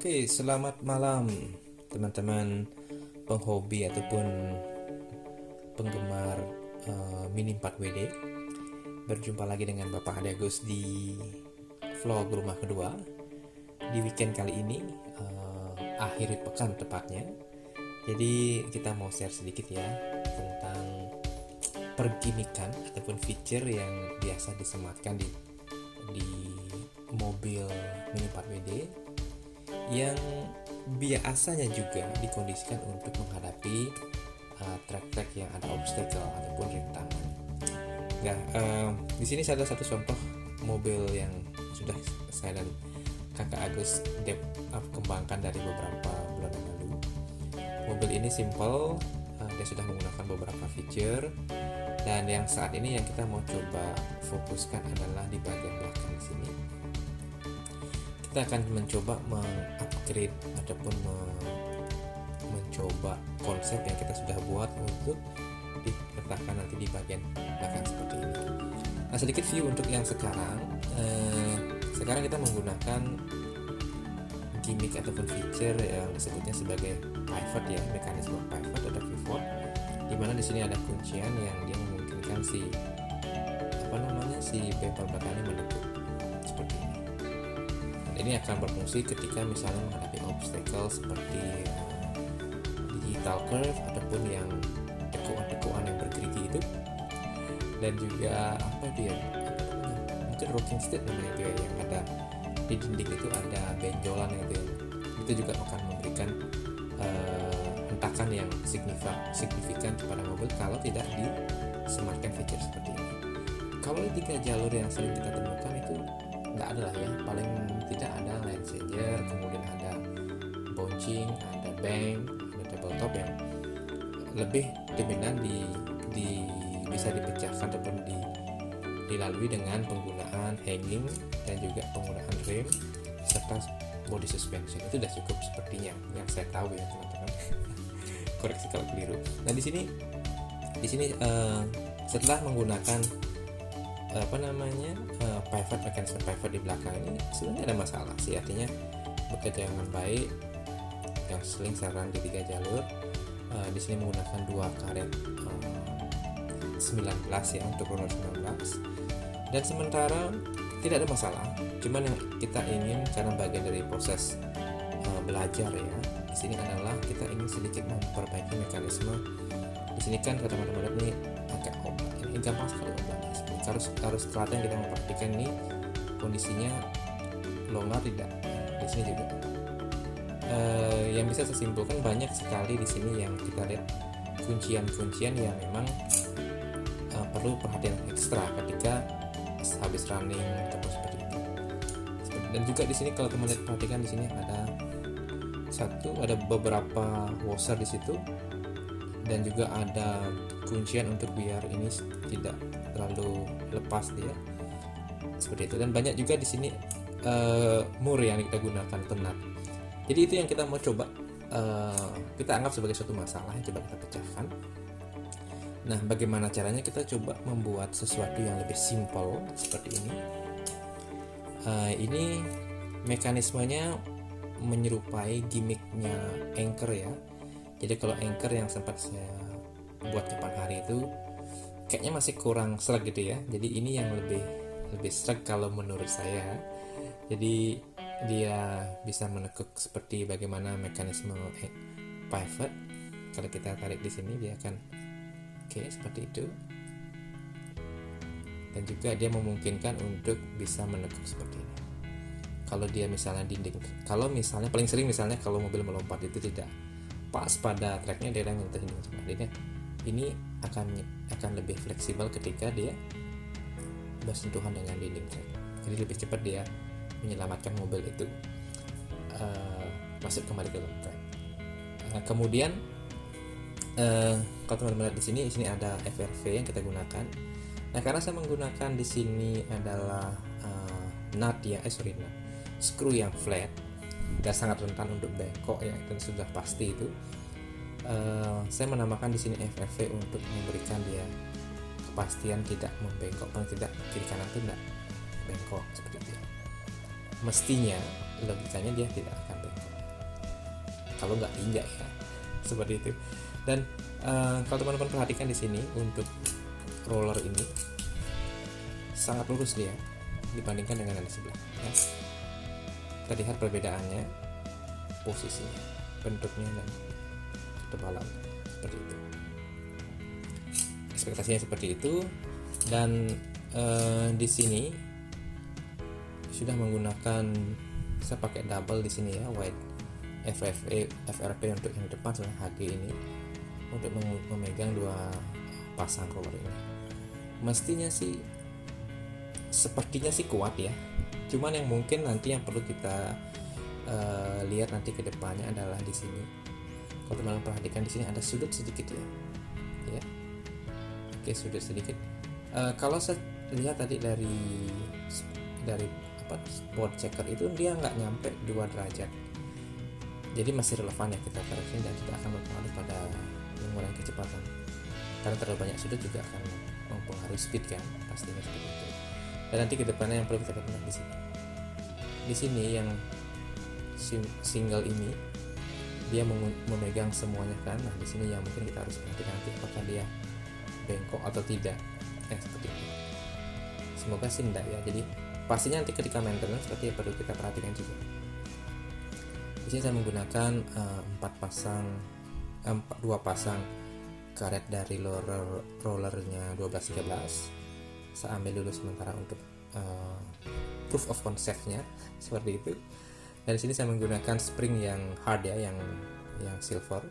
Oke, selamat malam teman-teman penghobi ataupun penggemar Mini 4WD. Berjumpa lagi dengan Bapak Ade Agus di vlog rumah kedua. Di weekend kali ini, akhir pekan tepatnya. Jadi kita mau share sedikit ya tentang pergimikan ataupun feature yang biasa disematkan di mobil Mini 4WD yang biasanya juga dikondisikan untuk menghadapi trek-trek yang ada obstacle ataupun rintangan. Nah, di sini ada satu contoh mobil yang sudah saya dan kakak Agus kembangkan dari beberapa bulan yang lalu. Mobil ini simple, dia sudah menggunakan beberapa feature, dan yang saat ini yang kita mau coba fokuskan adalah di bagian belakang di sini. Kita akan mencoba mengupgrade ataupun mencoba konsep yang kita sudah buat untuk diletakkan nanti di bagian belakang seperti ini. Nah, sedikit view untuk yang sekarang. Sekarang kita menggunakan gimmick ataupun feature yang disebutnya sebagai pivot ya, mekanisme pivot atau pivot, di mana di sini ada kuncian yang dia memungkinkan si bumper belakang ini menekuk seperti ini. Ini akan berfungsi ketika misalnya menghadapi obstacle seperti digital curve ataupun yang tekuan-tekuan yang bergerigi itu, dan juga mungkin rocking state namanya itu ya, yang ada di dinding itu ada benjolan itu juga akan memberikan hentakan yang signifikan kepada mobil kalau tidak disematkan feature seperti ini. Kalau di 3 jalur yang sering kita temukan itu nggak ada lah ya, paling tidak ada lane changer, kemudian ada bouncing, ada bank, ada tabletop yang lebih dominan bisa dipecahkan ataupun dilalui dengan penggunaan hanging dan juga penggunaan rem serta body suspension. Itu sudah cukup sepertinya yang saya tahu ya teman-teman. Koreksi kalau keliru. Nah di sini setelah menggunakan pivot, mekanisme pivot di belakang ini sebenarnya ada masalah sih, artinya bekerja dengan baik. Yang sering saran di 3 jalur, di sini menggunakan 2 karet 19 ya untuk roller 19, dan sementara tidak ada masalah. Cuman yang kita ingin karena bagian dari proses belajar ya, di sini adalah kita ingin sedikit memperbaiki mekanisme. Di sini kan kata teman-teman ini agak obat, ini gampang sekali obatnya. Harus telaten kita memperhatikan nih kondisinya longgar tidak. Di sini juga yang bisa saya simpulkan banyak sekali di sini yang kita lihat kuncian-kuncian yang memang perlu perhatian ekstra ketika habis running atau seperti itu. Dan juga di sini kalau teman-teman perhatikan di sini ada beberapa washer di situ, dan juga ada kuncian untuk biar ini tidak terlalu lepas dia seperti itu. Dan banyak juga di sini mur yang kita gunakan penat. Jadi itu yang kita mau coba kita anggap sebagai suatu masalah yang coba kita pecahkan. Nah, bagaimana caranya? Kita coba membuat sesuatu yang lebih simple seperti ini. Ini mekanismenya menyerupai gimmicknya anchor ya. Jadi kalau anchor yang sempat saya buat kapan hari itu kayaknya masih kurang sreg gitu ya. Jadi ini yang lebih sreg kalau menurut saya. Jadi dia bisa menekuk seperti bagaimana mekanisme pivot. Kalau kita tarik di sini dia akan seperti itu. Dan juga dia memungkinkan untuk bisa menekuk seperti ini. Kalau dia misalnya kalau misalnya paling sering misalnya kalau mobil melompat itu tidak pas pada treknya, dia menyentuh ini. Ini akan lebih fleksibel ketika dia bersentuhan dengan dinding trek. Jadi lebih cepat dia menyelamatkan mobil itu masuk kembali ke dalam trek. Kemudian kalau teman-teman lihat di sini ada FRV yang kita gunakan. Nah, karena saya menggunakan di sini adalah screw yang flat dan sangat rentan untuk bengkok ya, itu sudah pasti itu. Saya menambahkan di sini FRV untuk memberikan dia kepastian tidak membengkok, paling tidak kiri kanan itu tidak bengkok seperti itu. Mestinya logikanya dia tidak akan bengkok. kalau nggak injak ya, seperti itu. Dan kalau teman-teman perhatikan di sini untuk roller ini sangat lurus dia dibandingkan dengan yang di sebelah ya. Kita lihat perbedaannya, posisinya, bentuknya, dan ketebalan seperti itu. Ekspektasinya seperti itu. Dan di sini sudah menggunakan, saya pakai double di sini ya, wide FRP untuk yang depan sama HD ini untuk memegang dua pasang roller ini. Mestinya sih sepertinya sih kuat ya, cuman yang mungkin nanti yang perlu kita lihat nanti ke depannya adalah di sini. Kalau teman-teman perhatikan di sini ada sudut sedikit ya. Oke, sudut sedikit. Kalau saya lihat tadi dari spot checker itu dia nggak nyampe 2 derajat, jadi masih relevan ya kita taruh sini dan tidak akan berpengaruh pada mengurangi kecepatan, karena terlalu banyak sudut juga akan mempengaruhi speed kan, pastinya seperti itu. Dan nanti kedepannya yang perlu kita perhatikan di sini yang single ini dia memegang semuanya kan. Nah di sini yang mungkin kita harus perhatikan nanti apakah dia bengkok atau tidak seperti itu. Semoga sih enggak ya, jadi pastinya nanti ketika maintenance seperti perlu kita perhatikan juga. Di sini saya menggunakan 2 pasang karet dari rollernya 12-13. Saya ambil dulu sementara untuk proof of concept-nya seperti itu. Dan di sini saya menggunakan spring yang hard ya, yang silver.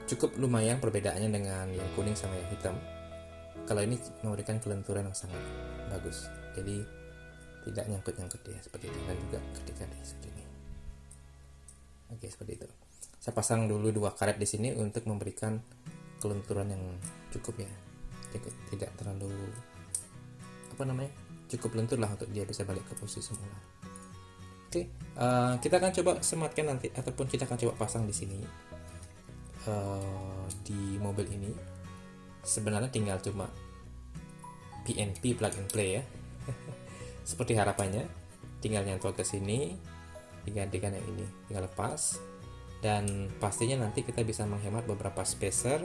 Cukup lumayan perbedaannya dengan yang kuning sama yang hitam. Kalau ini memberikan kelenturan yang sangat bagus, jadi tidak nyangkut ya seperti itu, dan juga ketika seperti ini. Oke, seperti itu. Saya pasang dulu 2 karet di sini untuk memberikan kelenturan yang cukup ya, tidak terlalu cukup lentur lah untuk dia bisa balik ke posisi semula. Oke, kita akan coba sematkan nanti, ataupun kita akan coba pasang di sini di mobil ini. Sebenarnya tinggal cuma PNP, plug and play ya. Seperti harapannya, tinggal nyantol ke sini, digantikan yang ini, tinggal lepas. Dan pastinya nanti kita bisa menghemat beberapa spacer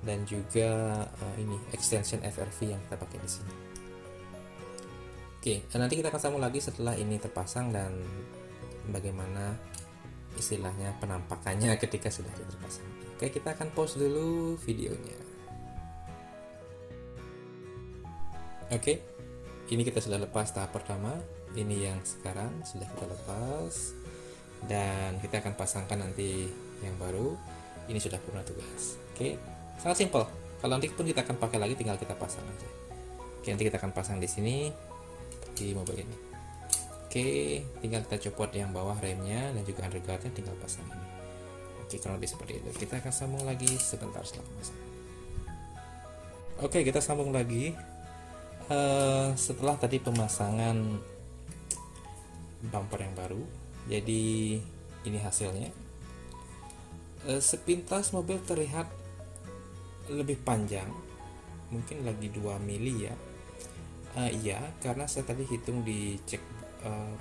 dan juga ini extension FRV yang kita pakai di sini. Oke, nanti kita akan sambung lagi setelah ini terpasang dan bagaimana istilahnya penampakannya ketika sudah terpasang. Oke, kita akan pause dulu videonya. Oke, ini kita sudah lepas tahap pertama. Ini yang sekarang sudah kita lepas, dan kita akan pasangkan nanti yang baru. Ini sudah purna tugas. Oke, sangat simpel. Kalau nanti pun kita akan pakai lagi, tinggal kita pasang aja. Oke, nanti kita akan pasang di sini di mobil ini. Oke, tinggal kita copot yang bawah remnya dan juga underguardnya, tinggal pasang ini. Oke, kurang lebih seperti itu. Kita akan sambung lagi sebentar setelah pemasangan. Oke, kita sambung lagi. Setelah tadi pemasangan bumper yang baru, jadi ini hasilnya. Sepintas mobil terlihat lebih panjang, mungkin lagi 2 mili ya. Iya, karena saya tadi hitung dicek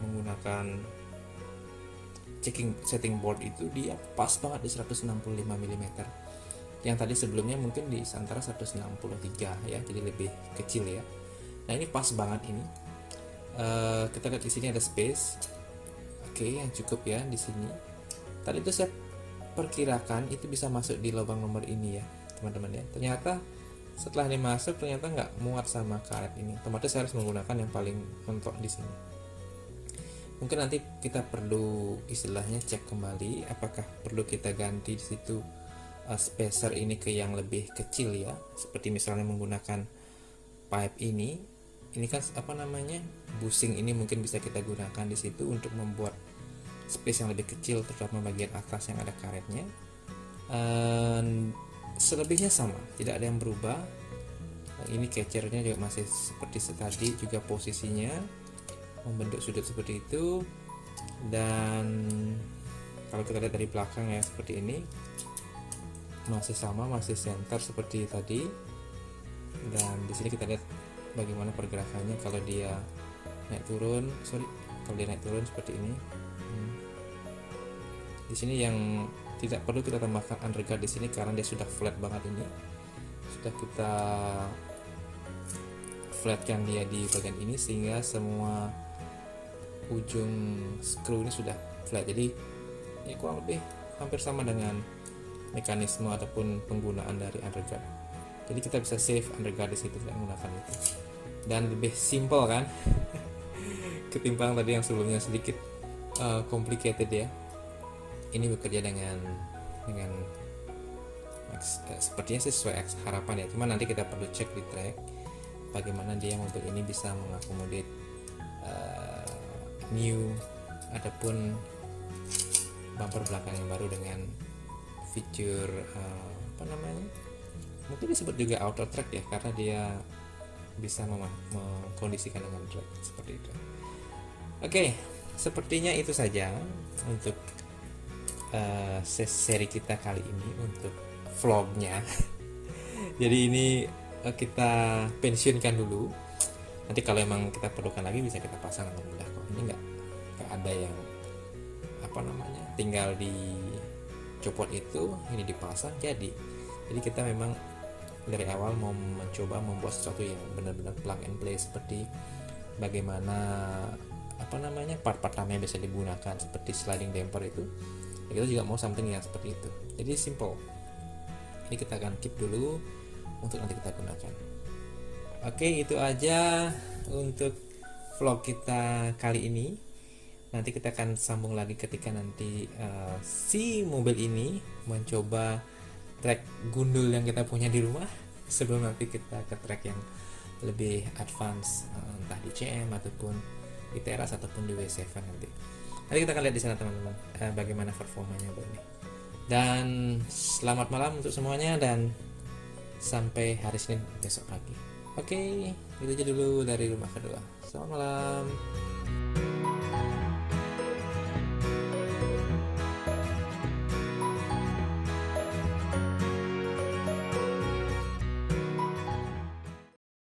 menggunakan checking setting board itu, dia pas banget di 165 mm. Yang tadi sebelumnya mungkin di antara 163 ya, jadi lebih kecil ya. Nah ini pas banget ini. Kita lihat di sini ada space. Oke, yang cukup ya di sini. Tadi itu saya perkirakan itu bisa masuk di lubang nomor ini ya, teman-teman ya. Ternyata setelah ini masuk ternyata nggak muat sama karet ini. Otomatis saya harus menggunakan yang paling mentok di sini. Mungkin nanti kita perlu istilahnya cek kembali apakah perlu kita ganti di situ spacer ini ke yang lebih kecil ya. Seperti misalnya menggunakan pipe ini. Ini kan bushing ini mungkin bisa kita gunakan di situ untuk membuat space yang lebih kecil, terutama bagian atas yang ada karetnya. Selebihnya sama, tidak ada yang berubah. Ini catchernya juga masih seperti tadi, juga posisinya membentuk sudut seperti itu. Dan kalau kita lihat dari belakang ya seperti ini, masih sama, masih center seperti tadi. Dan di sini kita lihat bagaimana pergerakannya kalau dia naik turun seperti ini. Di sini yang tidak perlu kita tambahkan underguard di sini karena dia sudah flat banget ini. Sudah kita flatkan dia di bagian ini sehingga semua ujung screw ini sudah flat. Jadi ini kurang lebih hampir sama dengan mekanisme ataupun penggunaan dari underguard. Jadi kita bisa save underguard di situ dengan menggunakan itu. Dan lebih simple kan? Ketimbang tadi yang sebelumnya sedikit complicated ya. Ini bekerja dengan sepertinya sesuai harapan ya. Cuma nanti kita perlu cek di track bagaimana dia mobil ini bisa mengakomodir new ataupun bumper belakang yang baru dengan fitur mungkin disebut juga auto track ya, karena dia bisa mengkondisikan dengan track seperti itu. Oke, sepertinya itu saja untuk seri kita kali ini untuk vlognya. Jadi ini kita pensiunkan dulu. Nanti kalau emang kita perlukan lagi bisa kita pasang, alhamdulillah kok. Ini nggak ada yang tinggal dicopot itu, ini dipasang jadi kita memang dari awal mau mencoba membuat sesuatu yang benar-benar plug and play, seperti bagaimana part-part yang bisa digunakan seperti sliding damper itu ya, kita juga mau something yang seperti itu. Jadi simple. Ini kita akan keep dulu untuk nanti kita gunakan. Oke, itu aja untuk vlog kita kali ini. Nanti kita akan sambung lagi ketika nanti si mobil ini mencoba track gundul yang kita punya di rumah, sebelum nanti kita ke track yang lebih advance, entah di CM ataupun di teras ataupun di W7 nanti. Nanti kita akan lihat di sana teman-teman, bagaimana performanya ini. Dan selamat malam untuk semuanya dan sampai hari Senin besok pagi. Oke, itu aja dulu dari rumah kedua. Selamat malam.